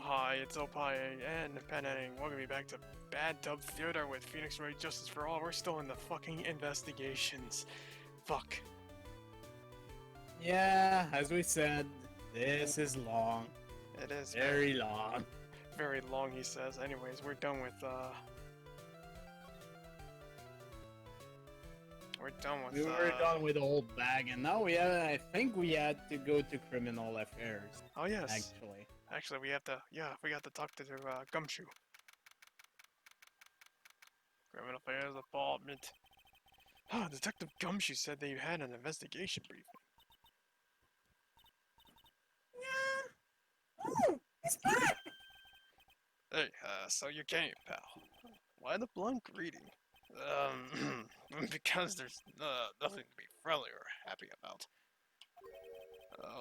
Hi, it's Opie and PanAnning. Welcome back to Bad Dub Theater with Phoenix Wright Justice for All. We're still in the fucking investigations. Fuck. Yeah, as we said, this is long. It is Very long. very long, he says. Anyways, we're done with, We were done with old bag, and now I think we had to go to criminal affairs. Oh, yes. Actually, we have to, we got to talk to Gumshoe. Criminal Affairs Department. Detective Gumshoe said that you had an investigation briefing. Yeah. Oh, he's back. Hey, so you came, pal. Why the blunt greeting? Because there's nothing to be friendly or happy about.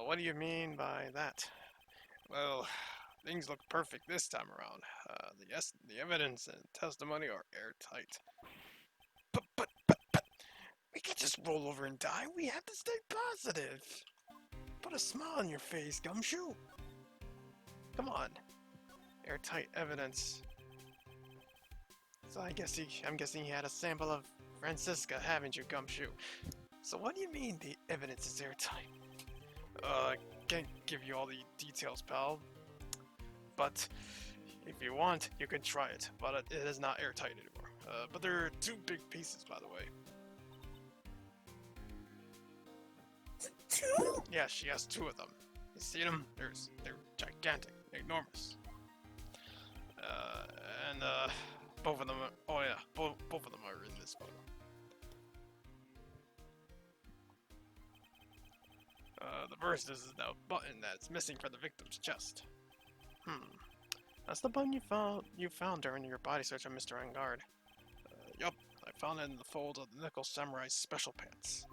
What do you mean by that? Well, things look perfect this time around. The evidence and testimony are airtight. But, we can't just roll over and die. We have to stay positive. Put a smile on your face, Gumshoe. Come on. Airtight evidence. So I'm guessing he had a sample of Francisca, haven't you, Gumshoe? So what do you mean the evidence is airtight? I can't give you all the details, pal. But if you want, you can try it. But it is not airtight anymore. But there are two big pieces, by the way. Two? Yeah, she has two of them. You see them? They're gigantic, enormous. And both of them are, oh yeah, both of them are in this photo. The first is the button that's missing from the victim's chest. That's the button you found during your body search on Mr. Engard. Yup, I found it in the fold of the Nickel Samurai's special pants.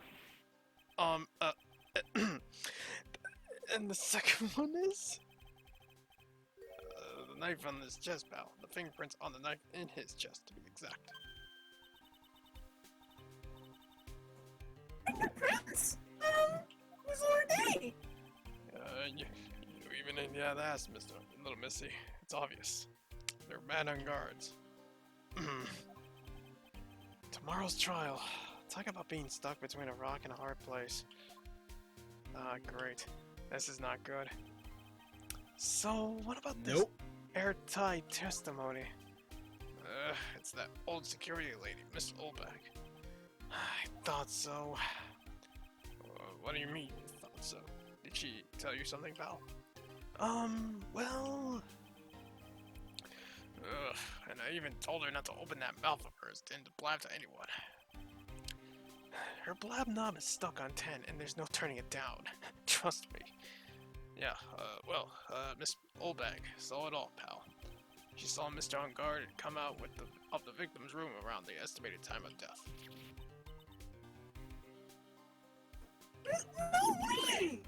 And the second one is the knife on his chest, pal. The fingerprints on the knife in his chest, to be exact. Fingerprints? Who's Lorday? You even in the ass, Mr. Little Missy. It's obvious. They're man on guards. Tomorrow's trial. Talk about being stuck between a rock and a hard place. Great. This is not good. So, what about this airtight testimony? It's that old security lady, Miss Olbeck. I thought so. What do you mean you thought so? Did she tell you something, pal? Well... and I even told her not to open that mouth of hers and to blab to anyone. Her blab knob is stuck on 10 and there's no turning it down. Trust me. Yeah, Miss Olbag saw it all, pal. She saw Mr. On Guard come out of the victim's room around the estimated time of death. No way!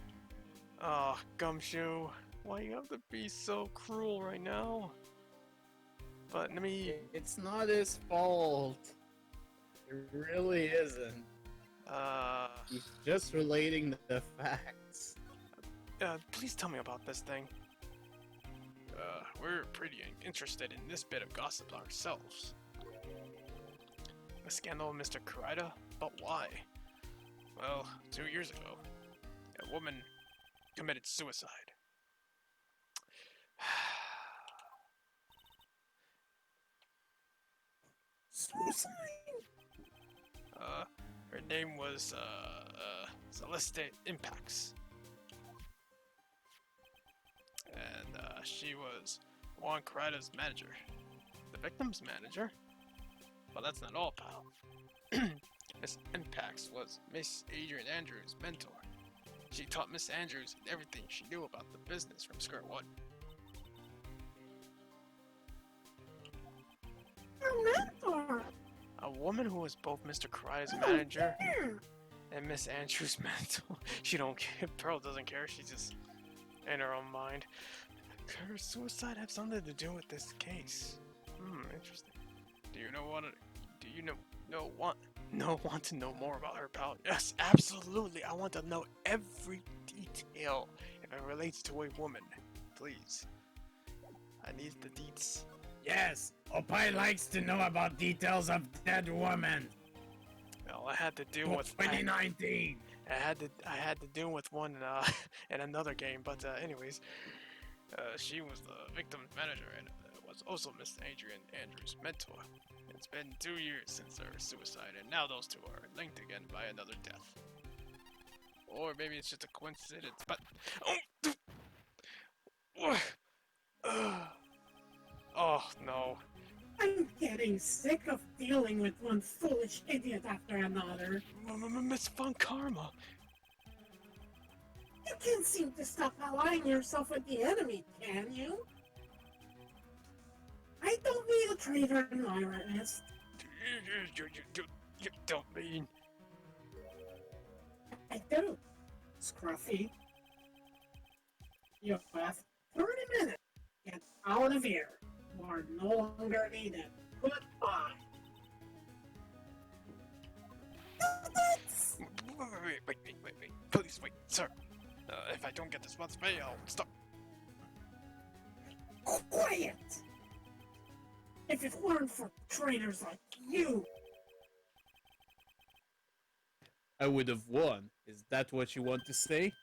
Oh, Gumshoe, why you have to be so cruel right now? But let me... it's not his fault. It really isn't. He's just relating the facts. Please tell me about this thing. We're pretty interested in this bit of gossip ourselves. The scandal of Mr. Kurita? But why? Well, 2 years ago, a woman committed suicide. Suicide? Her name was, Celeste Impacts. And, she was Juan Kurita's manager. The victim's manager? Well, that's not all, pal. Miss Impacts was Miss Adrian Andrews' mentor. She taught Miss Andrews everything she knew about the business from square one. Her mentor? A woman who was both Mr. Kurita's manager and Miss Andrews' mentor. She don't care. Pearl doesn't care. She's just in her own mind. Could her suicide have something to do with this case? Interesting. Do you want to know more about her, pal? Yes, absolutely. I want to know every detail if it relates to a woman. Please. I need the deets. Yes, Opie likes to know about details of dead women. Well, I had to deal with 2019. I had to deal with one in another game, but anyways, she was the victim's manager and was also Miss Adrian Andrews' mentor. It's been 2 years since her suicide, and now those two are linked again by another death. Or maybe it's just a coincidence, but oh no. I'm getting sick of dealing with one foolish idiot after another. Miss Von Karma. You can't seem to stop allying yourself with the enemy, can you? I don't need a traitor in my list. You don't mean. I do, Scruffy. You have 30 minutes. Get out of here. You are no longer needed. Goodbye. Wait. Please wait, sir. If I don't get this month's pay, I'll stop. Quiet! If it weren't for traitors like you, I would have won. Is that what you want to say?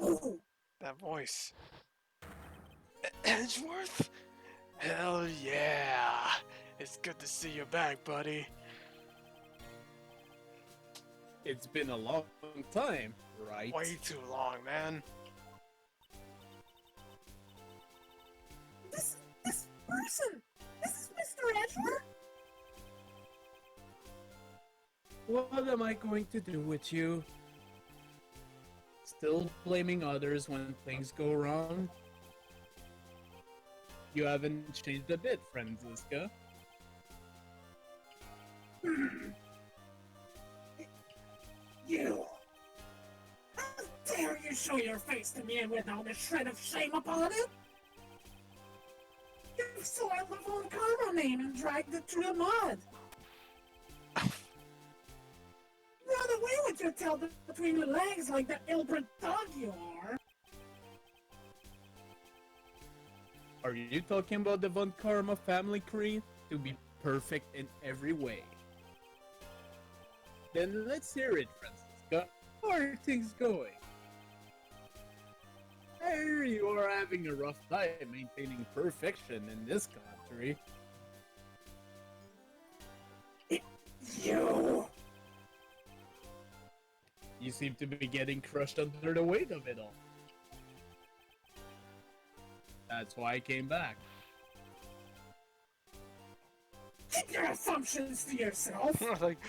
who? That voice. Edgeworth? Hell yeah! It's good to see you back, buddy. It's been a long time, right? Way too long, man. This person! This is Mr. Edgeworth? What am I going to do with you? Still blaming others when things go wrong? You haven't changed a bit, Franziska. You! How dare you show your face to me without a shred of shame upon it? You soiled the Von Karma name and dragged it through the mud! Run away with your tail between your legs like the ill-bred dog you are! Are you talking about the Von Karma family tree to be perfect in every way? Then let's hear it, Franziska. How are things going? I hear you are having a rough time maintaining perfection in this country. You! You seem to be getting crushed under the weight of it all. That's why I came back. Keep your assumptions to yourself! I like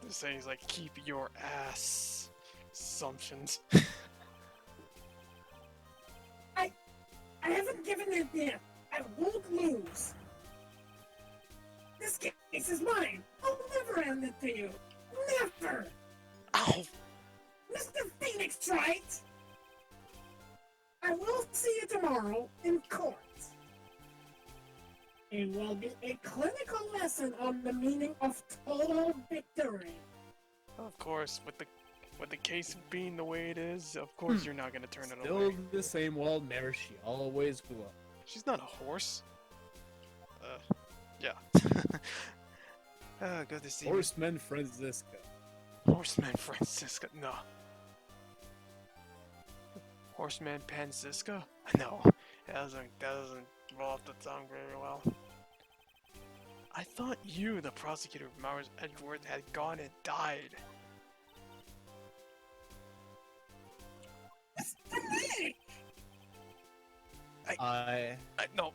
the saying is like, keep your ass assumptions. I haven't given it yet. I won't lose. This case is mine. I'll never end it to you. Never! Ow! Mr. Phoenix Wright! I will see you tomorrow in court. It will be a clinical lesson on the meaning of total victory. Of course, with the case being the way it is, of course you're not gonna turn it Still away. the same wild mare she always grew up. She's not a horse. Yeah. Good to see you. Horseman Franziska. Horseman Francisca. No. Horseman Panziska? No. That doesn't roll off the tongue very well. I thought you, the prosecutor of Mars Edgeworth, had gone and died. Mr. Nick! No.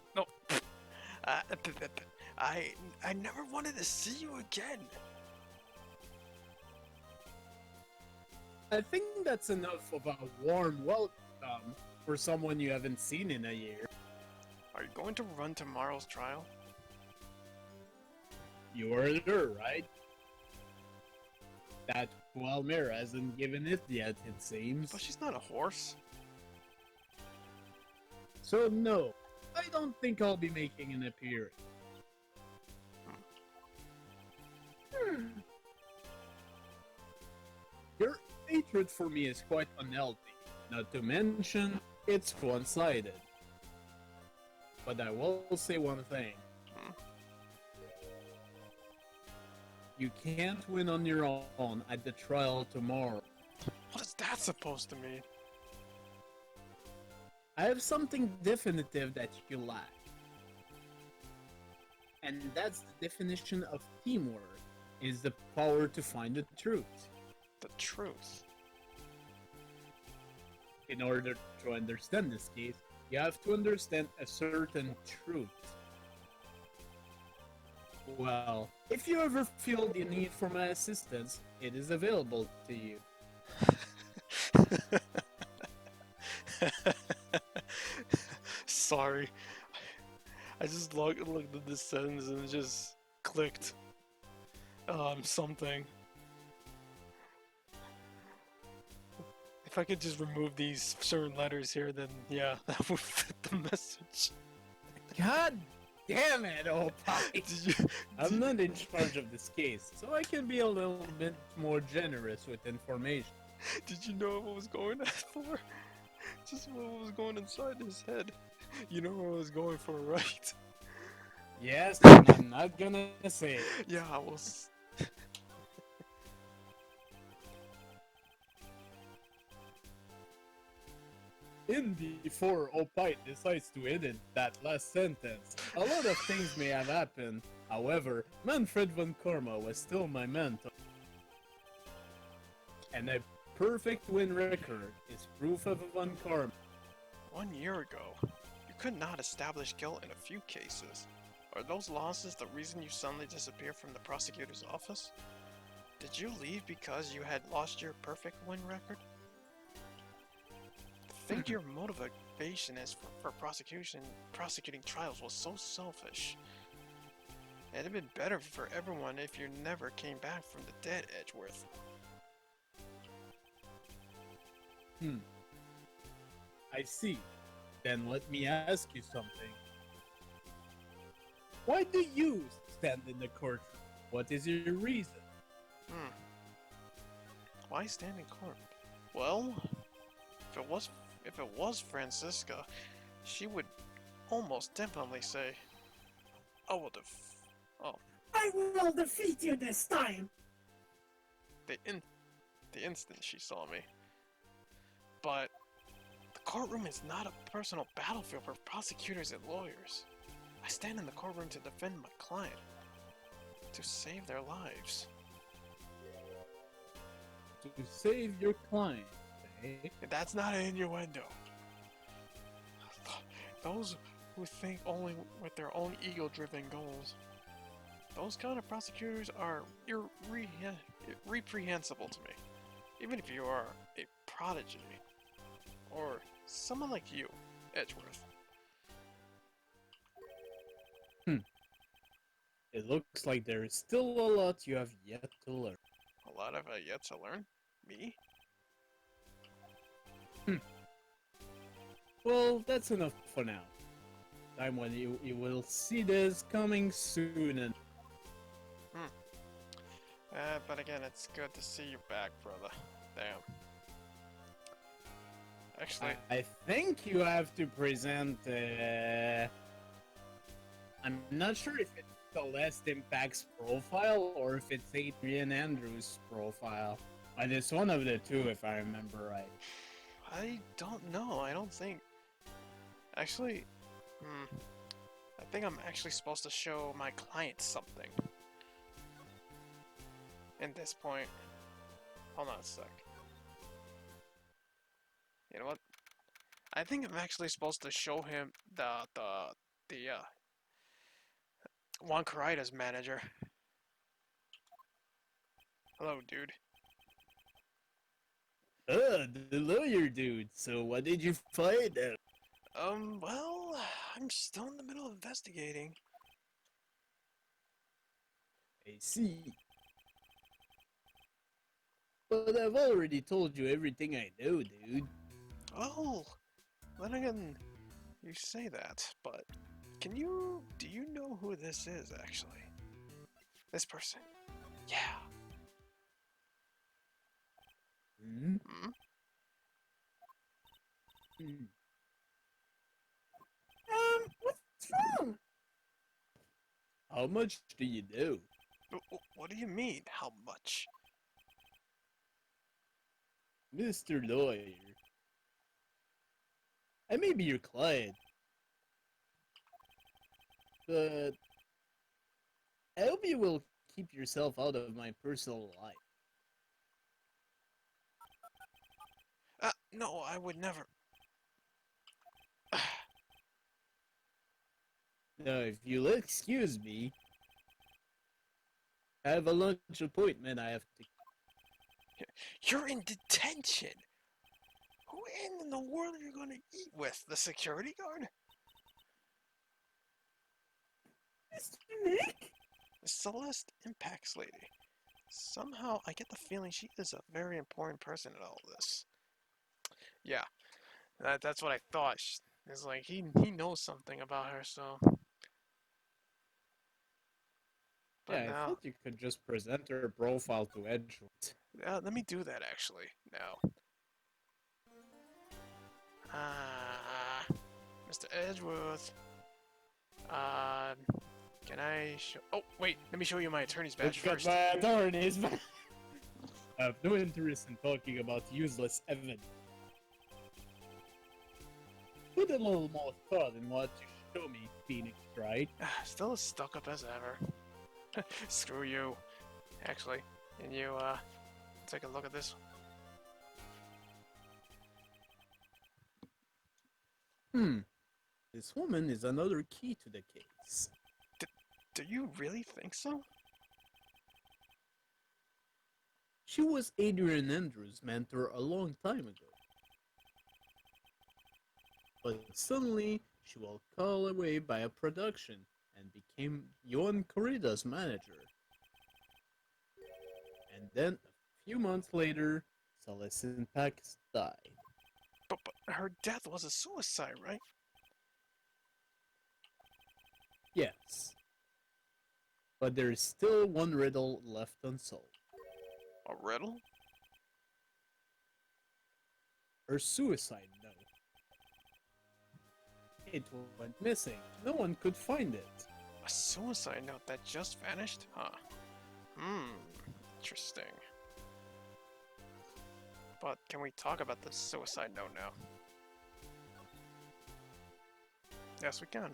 I never wanted to see you again. I think that's enough of a warm welcome for someone you haven't seen in a year. Are you going to run tomorrow's trial? You were there, right? That Gualmir hasn't given it yet, it seems. But she's not a horse. So no, I don't think I'll be making an appearance. Your hatred for me is quite unhealthy. Not to mention, it's one-sided. But I will say one thing. Hmm? You can't win on your own at the trial tomorrow. What is that supposed to mean? I have something definitive that you lack. And that's the definition of teamwork, is the power to find the truth. The truth. In order to understand this case, you have to understand a certain truth. Well, if you ever feel the need for my assistance, it is available to you. Sorry. I just looked at this sentence and it just clicked. Something. If I could just remove these certain letters here, then yeah, that would fit the message. God damn it, oh Pie! Did you? I'm not in charge of this case, so I can be a little bit more generous with information. Did you know what was going on for? Just what was going inside his head. You know what I was going for, right? Yes, and I'm not gonna say it. Yeah, I will. Before Opite decides to edit that last sentence, a lot of things may have happened. However, Manfred von Karma was still my mentor. And a perfect win record is proof of a von Karma. 1 year ago, you could not establish guilt in a few cases. Are those losses the reason you suddenly disappeared from the prosecutor's office? Did you leave because you had lost your perfect win record? I think your motivation is for prosecuting trials was so selfish. It'd have been better for everyone if you never came back from the dead, Edgeworth. I see. Then let me ask you something. Why do you stand in the courtroom? What is your reason? Why stand in court? Well, if it was Francisca, she would almost definitely say, "I will I will defeat you this time. the instant she saw me." But the courtroom is not a personal battlefield for prosecutors and lawyers. I stand in the courtroom to defend my client, to save their lives. To save your client, eh? That's not an innuendo. Those who think only with their own ego-driven goals, those kind of prosecutors are reprehensible to me. Even if you are a prodigy, or someone like you, Edgeworth. It looks like there is still a lot you have yet to learn. A lot of yet to learn. Me? Well, that's enough for now. Time when you will see this coming soon and... But again, it's good to see you back, brother. Damn. Actually, I think you have to present, I'm not sure if it's Celeste Impact's profile or if it's Adrian Andrews' profile. But it's one of the two, if I remember right. I don't know. I don't think. Actually, I think I'm actually supposed to show my client something. At this point, hold on a sec. You know what? I think I'm actually supposed to show him the Juan Caritas manager. Hello, dude. The lawyer dude. So what did you find out? Well, I'm still in the middle of investigating. I see. But I've already told you everything I know, dude. Oh, then again, you say that, but do you know who this is, actually? This person. Yeah. Hmm? Hmm? Hmm. What's wrong? How much do you do? What do you mean, how much? Mr. Lawyer, I may be your client, but I hope you will keep yourself out of my personal life. No, I would never. Now, if you'll excuse me, I have a lunch appointment I have to. You're in detention! Who in the world are you gonna eat with? The security guard? Mr. Nick? The Celeste Impacts lady. Somehow, I get the feeling she is a very important person in all this. Yeah, that's what I thought. It's like he knows something about her, so. But Yeah, I now, thought you could just present her profile to Edgewood. let me do that actually. Now, Mr. Edgeworth. Uh, can I show? Oh, wait. Let me show you my attorney's badge Look at first. my attorneys. I have no interest in talking about useless evidence. Put a little more thought in what you show me, Phoenix, right? Still as stuck up as ever. Screw you. Actually, can you take a look at this? This woman is another key to the case. Do you really think so? She was Adrian Andrews' mentor a long time ago. But suddenly, she was called away by a production and became Johan Corrida's manager. And then, a few months later, Celeste Pax died. But her death was a suicide, right? Yes. But there is still one riddle left unsolved. A riddle? Her suicide note. It went missing. No one could find it. A suicide note that just vanished? Huh. Interesting. But can we talk about the suicide note now? Yes, we can.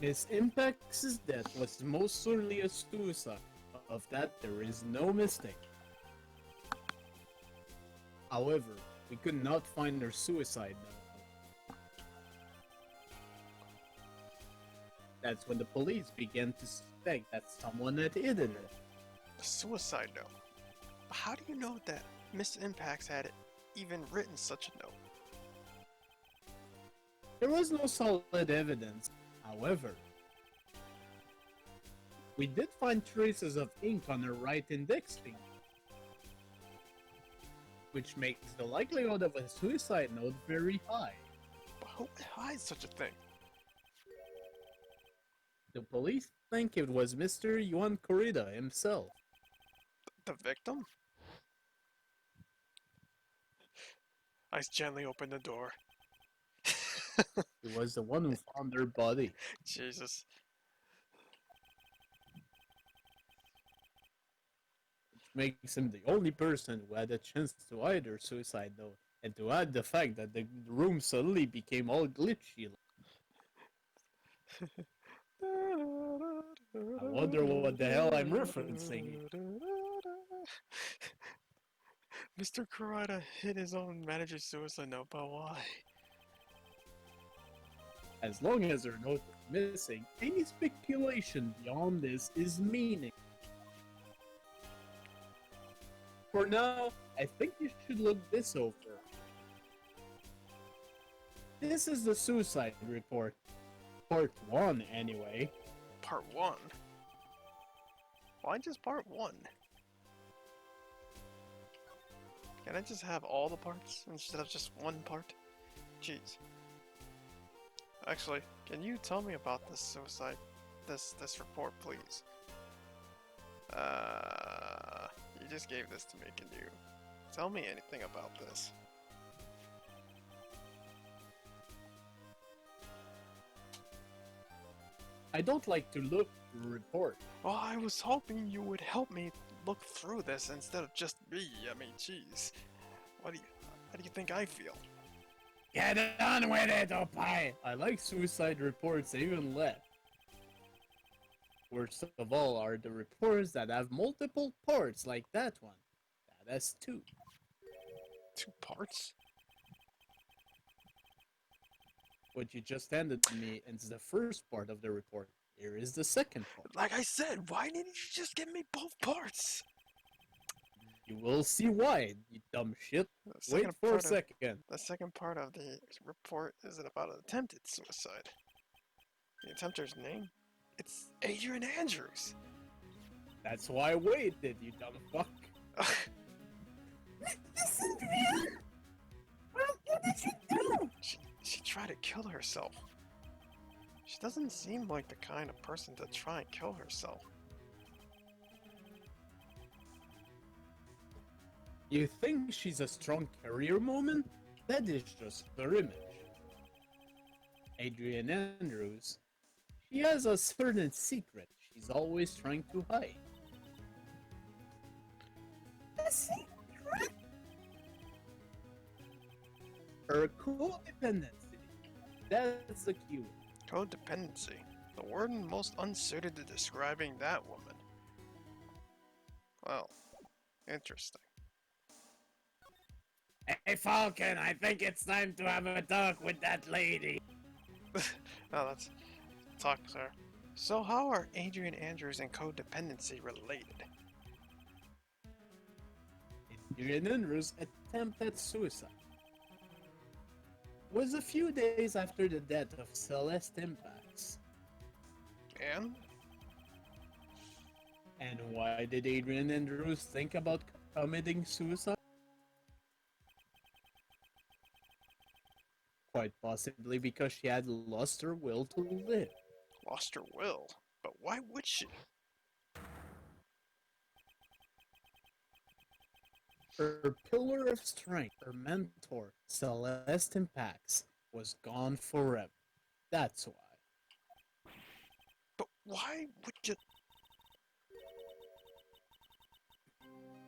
Miss Impact's death was most certainly a suicide. Of that, there is no mistake. However, we could not find her suicide note. That's when the police began to suspect that someone had hidden it. A suicide note. But how do you know that Miss Impacts had even written such a note? There was no solid evidence, however. We did find traces of ink on her right index finger, which makes the likelihood of a suicide note very high. But who would hide such a thing? The police think it was Mr. Juan Corrida himself. The victim? I gently opened the door. He was the one who found her body. Jesus. Makes him the only person who had a chance to hide her suicide note, and to add the fact that the room suddenly became all glitchy. I wonder what the hell I'm referencing. Mr. Kurata hid his own manager's suicide note, but why? As long as her note is missing, any speculation beyond this is meaningless. For now, I think you should look this over. This is the suicide report. Part 1, anyway. Part 1? Why just part 1? Can I just have all the parts instead of just one part? Jeez. Actually, can you tell me about this suicide, this report, please? You just gave this to me, can you Tell me anything about this. I don't like to look through report. Well, I was hoping you would help me look through this instead of just me. I mean, jeez. How do you think I feel? Get on with it, Opie! I like suicide reports even less. Worst of all are the reports that have multiple parts like that one. That has two. 2 parts? What you just handed me is the first part of the report. Here is the second part. Like I said, why didn't you just give me both parts? You will see why, you dumb shit. The Wait second for a part of- second. The second part of the report is about an attempted suicide. The attempter's name? It's Adrian Andrews. That's why I waited, you dumb fuck. Listen, Brian! Well, what did you do? She tried to kill herself. She doesn't seem like the kind of person to try and kill herself. You think she's a strong career woman? That is just her image. Adrian Andrews, she has a certain secret she's always trying to hide. A secret? Her codependency. That's the key. Codependency. The word most unsuited to describing that woman. Well, interesting. Hey Falcon, I think it's time to have a talk with that lady. Now let's talk, sir. So how are Adrian Andrews and codependency related? Adrian Andrews' attempt at suicide was a few days after the death of Celeste Impacts. And? And why did Adrian Andrews think about committing suicide? Quite possibly because she had lost her will to live. Lost her will? But why would she? Her pillar of strength, her mentor, Celeste Impacts, was gone forever. That's why. But why would you?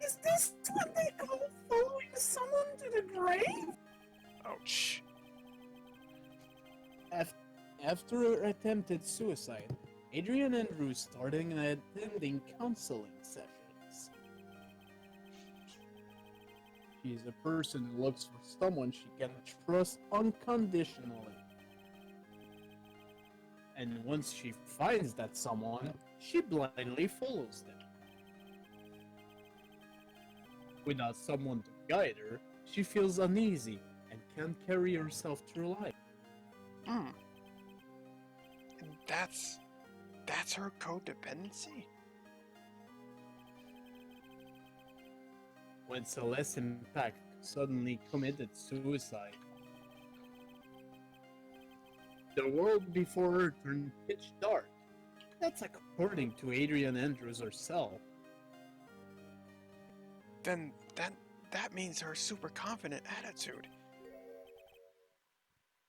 Is this what they call following someone to the grave? Ouch. After her attempted suicide, Adrian Andrews started attending counseling sessions. She's a person who looks for someone she can trust unconditionally. And once she finds that someone, she blindly follows them. Without someone to guide her, she feels uneasy and can't carry herself through life. Hmm. And that's her codependency? When Celeste Impact suddenly committed suicide, the world before her turned pitch dark. That's according to Adrian Andrews herself. Then that means her super confident attitude.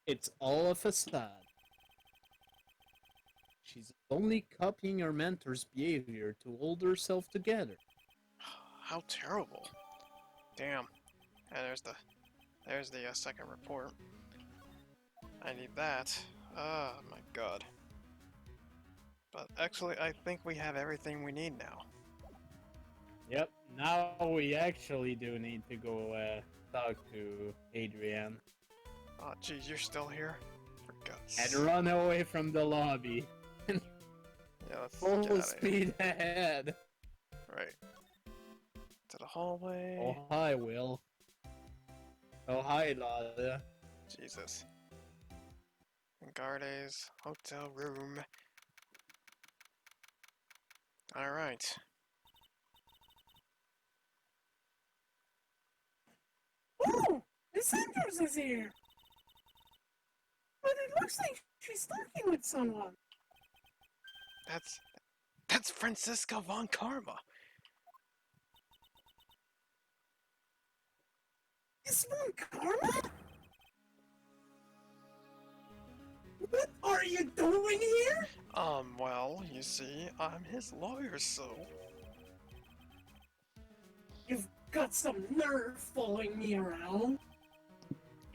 It's all a facade. She's only copying her mentor's behavior to hold herself together. How terrible. Damn. And there's the second report. I need that. Oh my god. But actually, I think we have everything we need now. Yep, now we actually do need to go talk to Adrian. Oh geez, you're still here? For God's And sake. run away from the lobby. Yeah, let's get Full outta here. speed ahead. Right. To the hallway. Oh, hi, Will. Oh, hi, Lada. Jesus. Gardes, hotel room. Alright. Oh, Miss Andrews is here. But it looks like she's talking with someone. That's Franziska von Karma. Miss Von Karma? What are you doing here? Well, you see, I'm his lawyer, so... You've got some nerve following me around.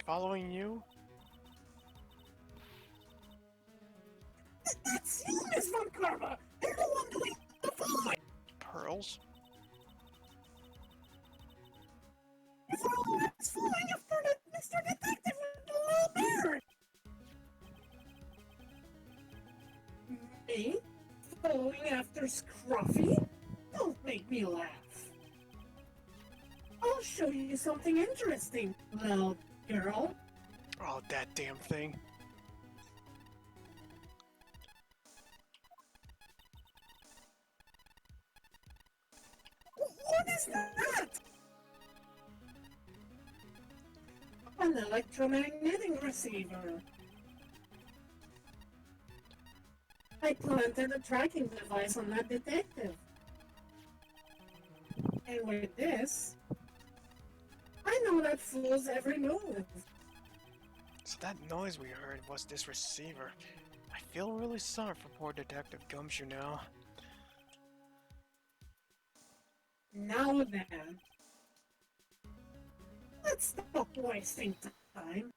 Following you? That's you, Miss Von Karma! You're the one doing the following! Pearls? It's following after the Mr. Detective with the little beard! Me? Following after Scruffy? Don't make me laugh. I'll show you something interesting, little girl. Oh, that damn thing. What is that? An electromagnetic receiver. I planted a tracking device on that detective. And with this, I know that fool's every move. So that noise we heard was this receiver. I feel really sorry for poor Detective Gumshoe now. Now then, let's stop wasting time.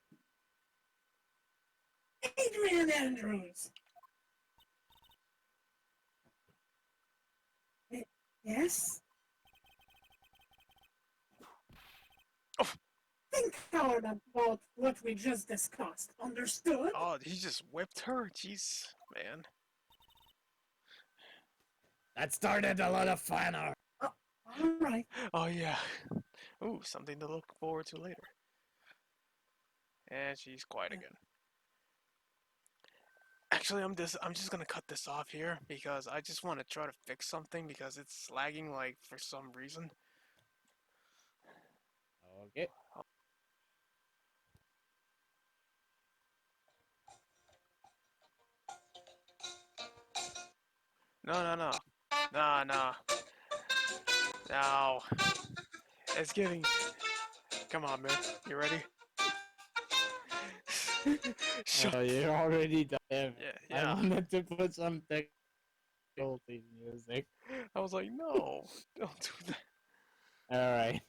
Adrian Andrews. Yes? Oh. Think hard about what we just discussed. Understood? Oh, he just whipped her? Jeez, man. That started a lot of fun. Alright. Oh, yeah. Ooh, something to look forward to later. And she's quiet again. Actually, I'm just gonna cut this off here because I just want to try to fix something because it's lagging like for some reason. Okay. No. No. No. It's getting... Come on, man. You ready? Shut... Oh, you're already done. Yeah, I yeah. wanted to put some difficulty music. I was like, no, don't do that. Alright.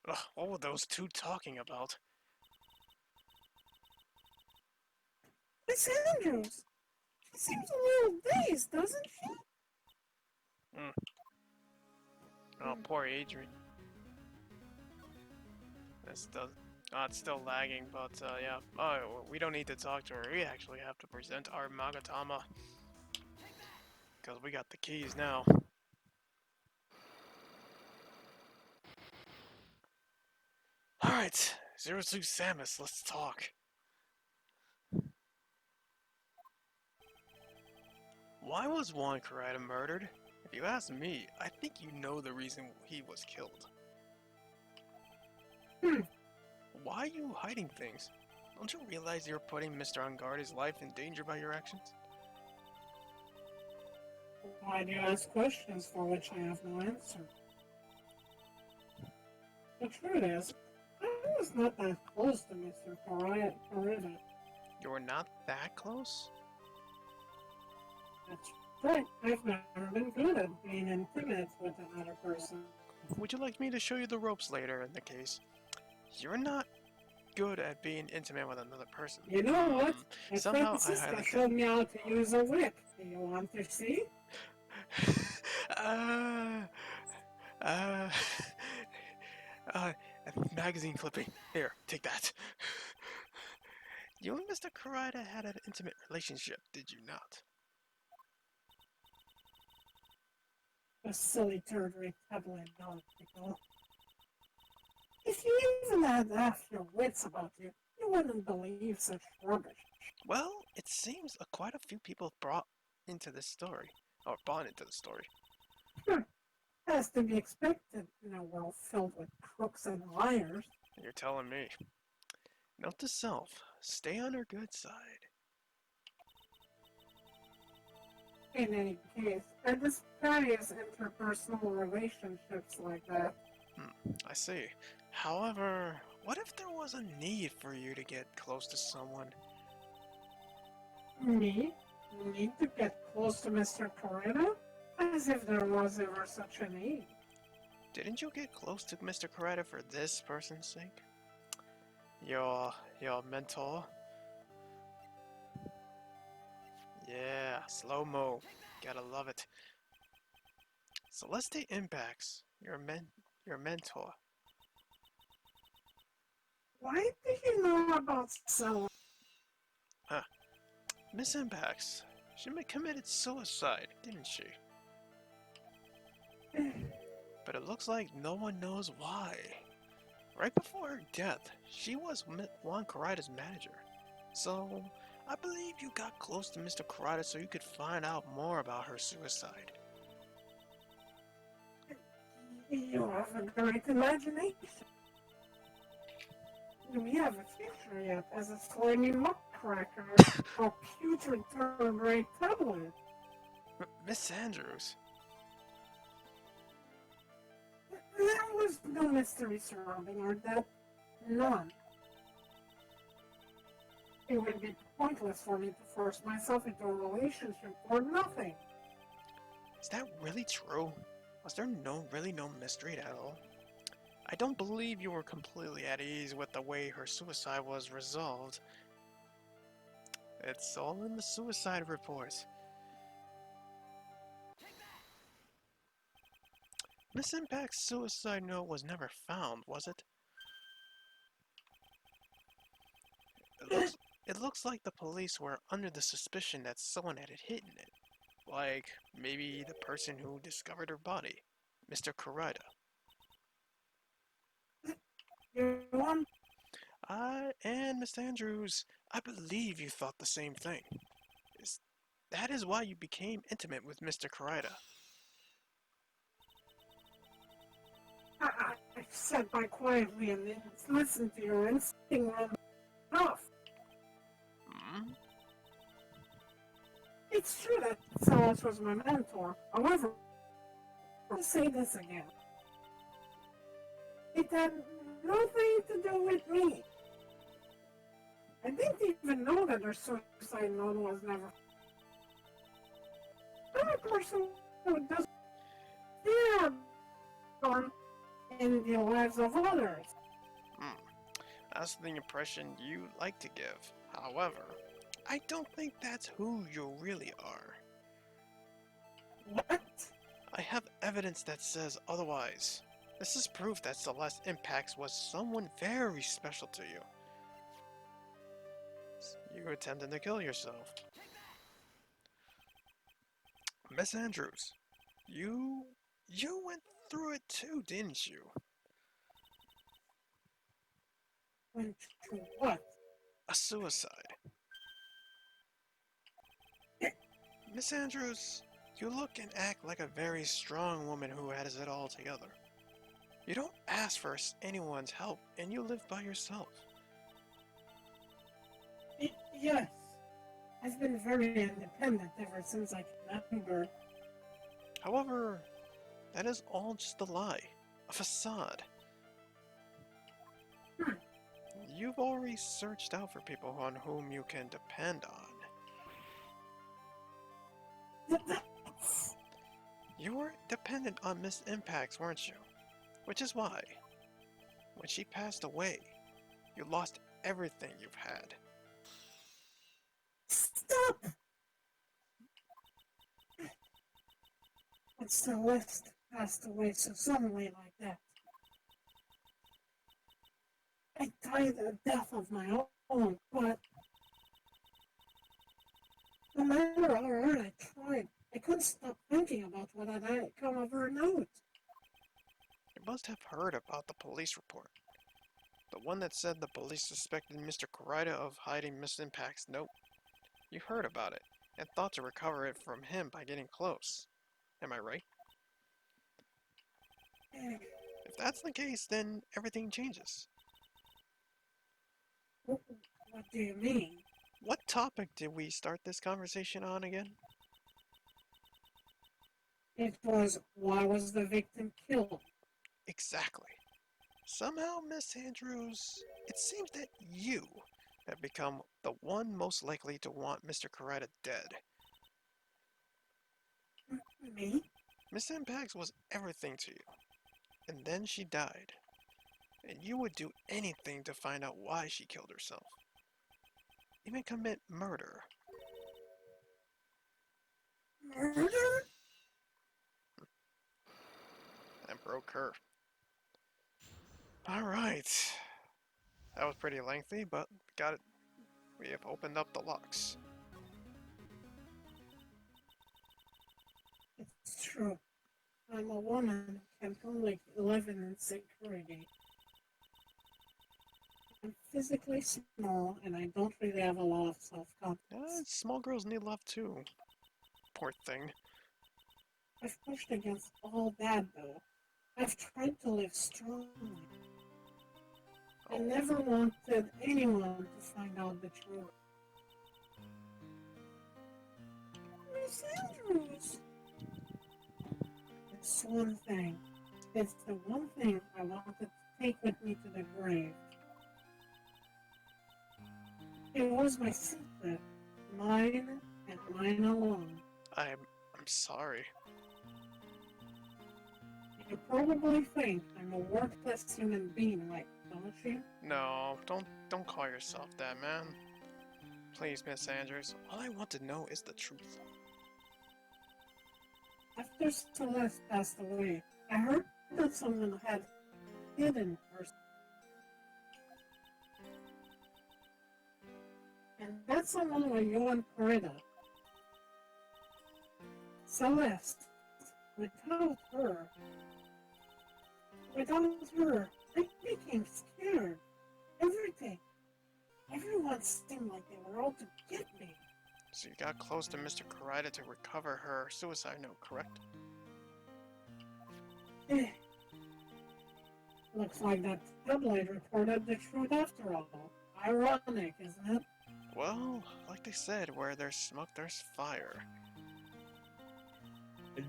Ugh, what were those two talking about? Miss Andrews. She seems a little dazed, doesn't she? Oh, poor Adrian. It's still lagging, but yeah. Oh, we don't need to talk to her. We actually have to present our Magatama. Because we got the keys now. Alright, 02 Samus, let's talk. Why was Juan Karada murdered? If you ask me, I think you know the reason he was killed. Why are you hiding things? Don't you realize you're putting Mr. Angarde's life in danger by your actions? Why do you ask questions for which I have no answer? The truth is, I was not that close to Mr. Coretta. You're not that close? That's right. I've never been good at being intimate with another person. Would you like me to show you the ropes later in the case? You're not good at being intimate with another person. You know what? My Somehow friend I Siska highly showed me how to use a whip. Do you want to see? uh, uh, a magazine clipping. Here, take that. You and Mr. Karada had an intimate relationship, did you not? A silly turd tablet article. If you even had half your wits about you, you wouldn't believe such rubbish. Well, it seems quite a few people brought into this story, or bought into the story. Has to be expected in a world filled with crooks and liars. You're telling me. Note to self, stay on her good side. In any case, I despise interpersonal relationships like that. I see. However, what if there was a need for you to get close to someone? Me? Need to get close to Mr. Coretta? As if there was ever such a need. Didn't you get close to Mr. Coretta for this person's sake? Your mentor? Yeah, slow-mo. Gotta love it. Celeste Impacts, your mentor. Why do you know about Cell? Huh. Miss Impacts. She committed suicide, didn't she? But it looks like no one knows why. Right before her death, she was Juan Corrida's manager. So, I believe you got close to Mr. Corrida so you could find out more about her suicide. You have a great imagination. Do we have a future yet as a slimy muckraker or putrid third-rate tabloid? Miss Andrews. There was no mystery surrounding our death. None. It would be pointless for me to force myself into a relationship for nothing. Is that really true? Was there really no mystery at all? I don't believe you were completely at ease with the way her suicide was resolved. It's all in the suicide report. Miss Impact's suicide note was never found, was it? It looks like the police were under the suspicion that someone had hidden it. Like, maybe the person who discovered her body, Mr. Corrida. You want And Miss Andrews, I believe you thought the same thing. That is why you became intimate with Mr. Corrida. I've sat by quietly and listened to your insisting on off. Hmm? It's true that Salas was my mentor. However, I'll say this again. It had nothing to do with me. I didn't even know that her suicide note was never. I'm a person who does fear harm in the lives of others. That's the impression you like to give. However, I don't think that's who you really are. What? I have evidence that says otherwise. This is proof that Celeste Impacts was someone very special to you. You attempted to kill yourself. Miss Andrews, you went through it too, didn't you? Went to what? A suicide. Miss Andrews, you look and act like a very strong woman who has it all together. You don't ask for anyone's help, and you live by yourself. Yes. I've been very independent ever since I can remember. However, that is all just a lie, a facade. Hmm. You've already searched out for people on whom you can depend on. That's... You were dependent on Miss Impacts, weren't you? Which is why, when she passed away, you lost everything you've had. Stop! But Celeste passed away so suddenly like that. I died a death of my own, but no matter how hard I tried, I couldn't stop thinking about what had come of her note. You must have heard about the police report. The one that said the police suspected Mr. Corrida of hiding Miss Impact's note. You heard about it, and thought to recover it from him by getting close. Am I right? If that's the case, then everything changes. What do you mean? What topic did we start this conversation on again? It was, why was the victim killed? Exactly. Somehow, Miss Andrews, it seems that you have become the one most likely to want Mr. Karada dead. Me? Miss Impax was everything to you, and then she died. And you would do anything to find out why she killed herself. Even commit murder. Murder? That broke her. Alright. That was pretty lengthy, but got it. We have opened up the locks. It's true. I'm a woman who can only live in security. I'm physically small and I don't really have a lot of self-confidence. Small girls need love too. Poor thing. I've pushed against all that though. I've tried to live strongly. I never wanted anyone to find out the truth. Miss Andrews! It's one thing. It's the one thing I wanted to take with me to the grave. It was my secret. Mine and mine alone. I'm sorry. You probably think I'm a worthless human being, right, don't you? No, don't call yourself that, man. Please, Miss Andrews, all I want to know is the truth. After Celeste passed away, I heard that someone had hidden her. And that someone was you and Coretta. Celeste, without her, I became scared. Everything. Everyone seemed like they were out to get me. So you got close to Mr. Karida to recover her suicide note, correct? Eh. Looks like that tabloid reported the truth after all. Ironic, isn't it? Well, like they said, where there's smoke, there's fire.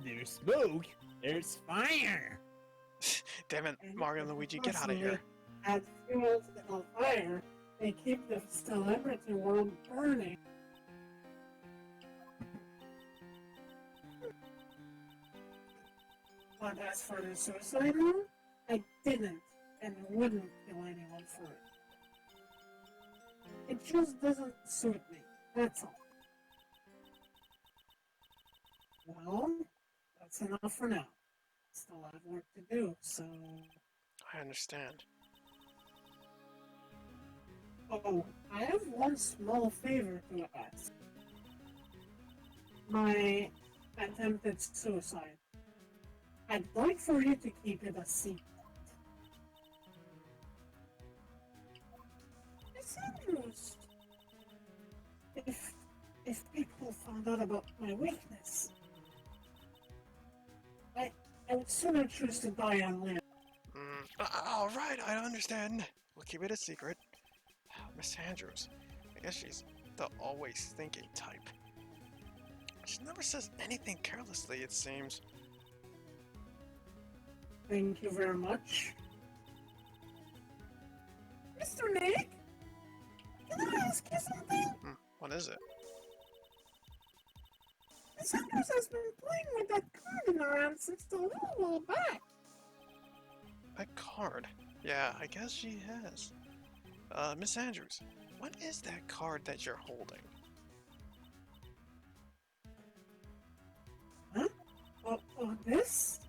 There's smoke, there's fire. Damn it, And Mario if and Luigi, the get out of here. Add fuel to the fire, they keep the celebrity world burning. But as for the suicide note, I didn't and wouldn't kill anyone for it. It just doesn't suit me, that's all. Well, that's enough for now. Still have work to do, so... I understand. Oh, I have one small favor to ask. My attempted suicide. I'd like for you to keep it a secret. Miss Andrews, if people found out about my weakness, I would sooner choose to die on land. Alright, I understand. We'll keep it a secret. Miss Andrews, I guess she's the always thinking type. She never says anything carelessly, it seems. Thank you very much. Mr. Nick? Can I ask you something? What is it? Miss Andrews has been playing with that card in her hand since a little while back. That card? Yeah, I guess she has. Miss Andrews, what is that card that you're holding? Huh? This?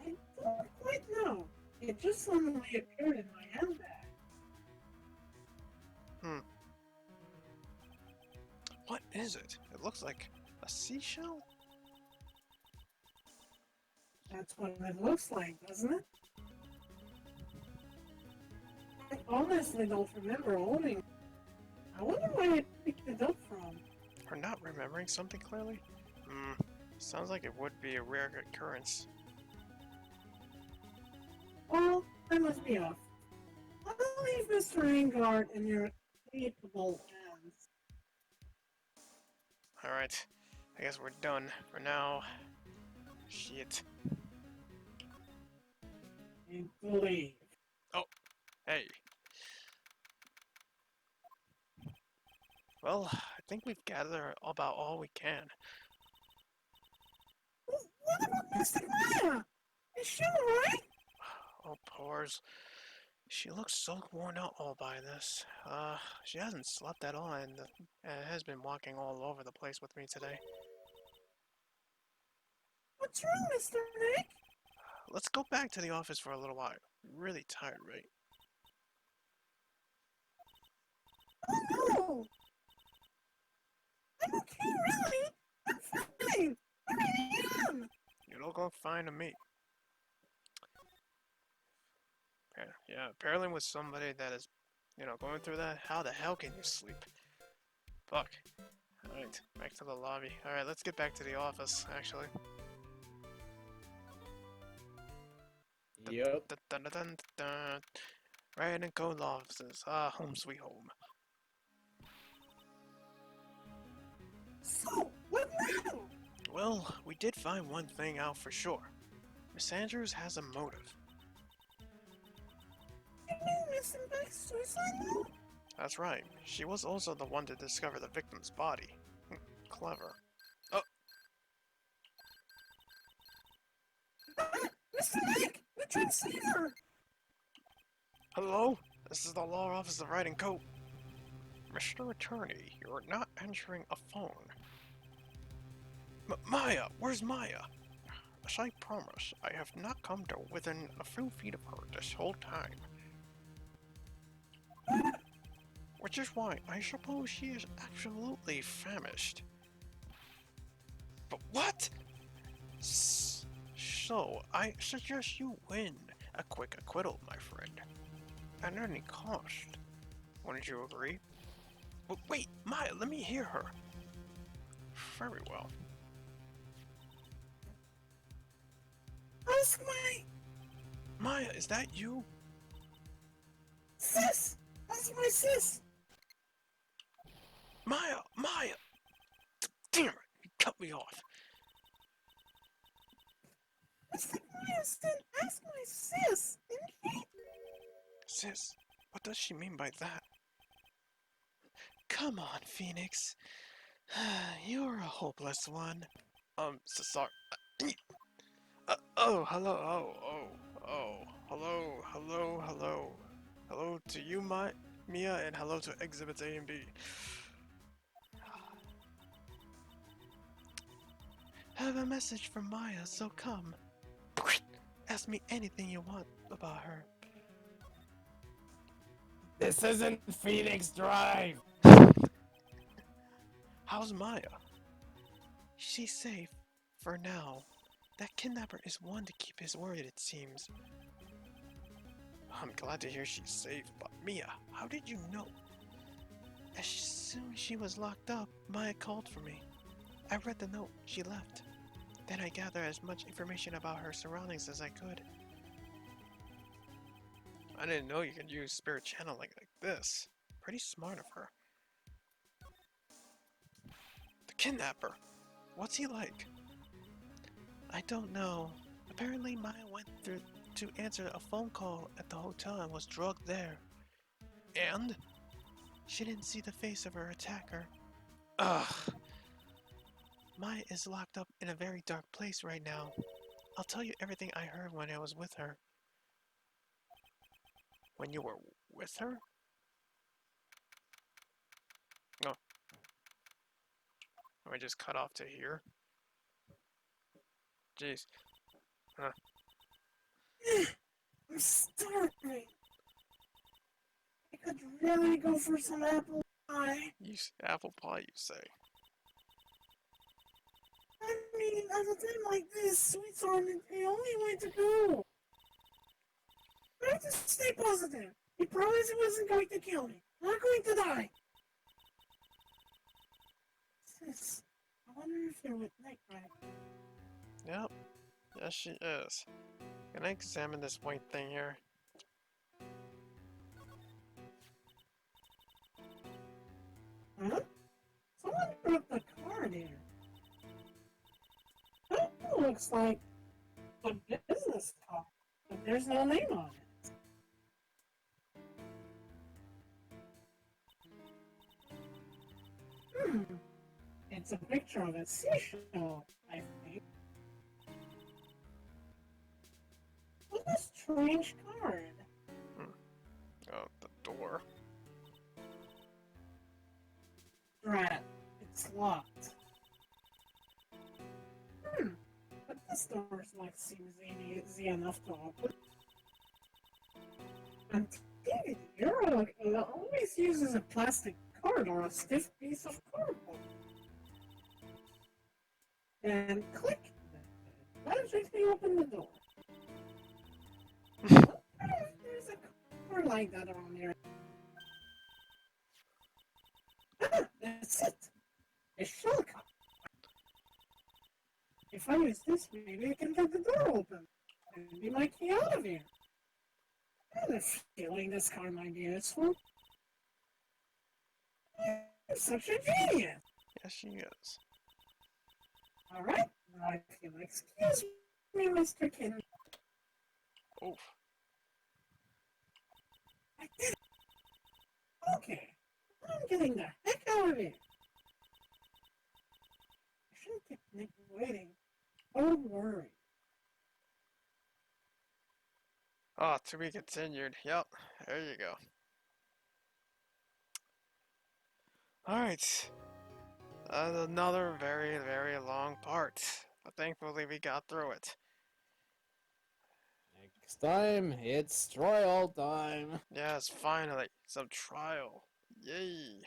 I don't quite know. It just suddenly appeared in my handbag. What is it? It looks like a seashell? That's what it looks like, doesn't it? I honestly don't remember owning it. I wonder where I picked it up from. Or not remembering something clearly? Sounds like it would be a rare occurrence. Well, I must be off. I'll leave Mr. Angard in your capable hands. Alright, I guess we're done for now. Shit. You believe. Oh, hey. Well, I think we've gathered about all we can. What about Mr. Maya? Is she alright? Oh, poors. She looks so worn out all by this. She hasn't slept at all and has been walking all over the place with me today. What's wrong, Mr. Nick? Let's go back to the office for a little while. You're really tired, right? Oh no! I'm okay, really. I'm fine. I really am. You don't look fine to me. Yeah, apparently with somebody that is, going through that, how the hell can you sleep? Fuck. Alright, back to the lobby. Alright, let's get back to the office, actually. Yep. Dun, dun, dun, dun, dun. Right in code offices. Ah, home sweet home. So, what now? Well, we did find one thing out for sure. Miss Andrews has a motive. You mean Mr. Nick's suicide note? That's right. She was also the one to discover the victim's body. Clever. Oh, Mr. Nick, we tried to save her. hello? This is the law office of Wright and Co. Mr. Attorney, you're not answering a phone. Maya! Where's Maya? As I promised, I have not come to within a few feet of her this whole time. Which is why I suppose she is absolutely famished. But what? So, I suggest you win a quick acquittal, my friend. At any cost. Wouldn't you agree? But wait, Maya, let me hear her. Very well. Ask my Maya, is that you? sis. Ask my sis. Maya! Maya! Damn it! You cut me off. Mr. Maya said ask my sis, didn't he? Sis, what does she mean by that? Come on, Phoenix. You're a hopeless one. Sorry. Oh, hello, hello. Hello to you, Mia, and hello to Exhibits A and B. Have a message from Maya, so come. Ask me anything you want about her. This isn't Phoenix Drive. How's Maya? She's safe, for now. That kidnapper is one to keep his word, it seems. I'm glad to hear she's safe, but Mia, how did you know? As soon as she was locked up, Maya called for me. I read the note, she left. Then I gathered as much information about her surroundings as I could. I didn't know you could use spirit channeling like this. Pretty smart of her. The kidnapper! What's he like? I don't know. Apparently Maya went through to answer a phone call at the hotel and was drugged there. And? She didn't see the face of her attacker. Ugh. Maya is locked up in a very dark place right now. I'll tell you everything I heard when I was with her. When you were with her? Oh. I just cut off to here? Jeez. Huh. I'm starving. I could really go for some apple pie. Apple pie, you say? I mean, at a time like this, sweets aren't the only way to go. I have to stay positive. He promised he wasn't going to kill me. I'm not going to die. Sis, I wonder if you're with Nick right now. Yep. Yes, she is. Can I examine this white thing here? Huh? Someone broke the card here. looks like a business card, but there's no name on it. Hmm. It's a picture of a seashell, I think. What a strange card. Oh, the door. Drat, it's locked. But this door's like seems easy enough to open. And David, always uses a plastic card or a stiff piece of cardboard. And click. Magically open the door. I wonder if there's a card like that around here. Ah, that's it. A shortcut. If I use this, maybe I can get the door open. And be my key out of here. I have a feeling this card might be useful. You're such a genius. Yes, she is. Alright, now if you'll excuse me, Mr. Kin. Oof. I did it. Okay, I'm getting the heck out of here. I shouldn't keep Nick waiting. Don't worry. Oh, to be continued. Yep, there you go. Alright. Another very, very long part. But thankfully we got through it. Next time, it's trial time. Yes, finally. Some trial. Yay.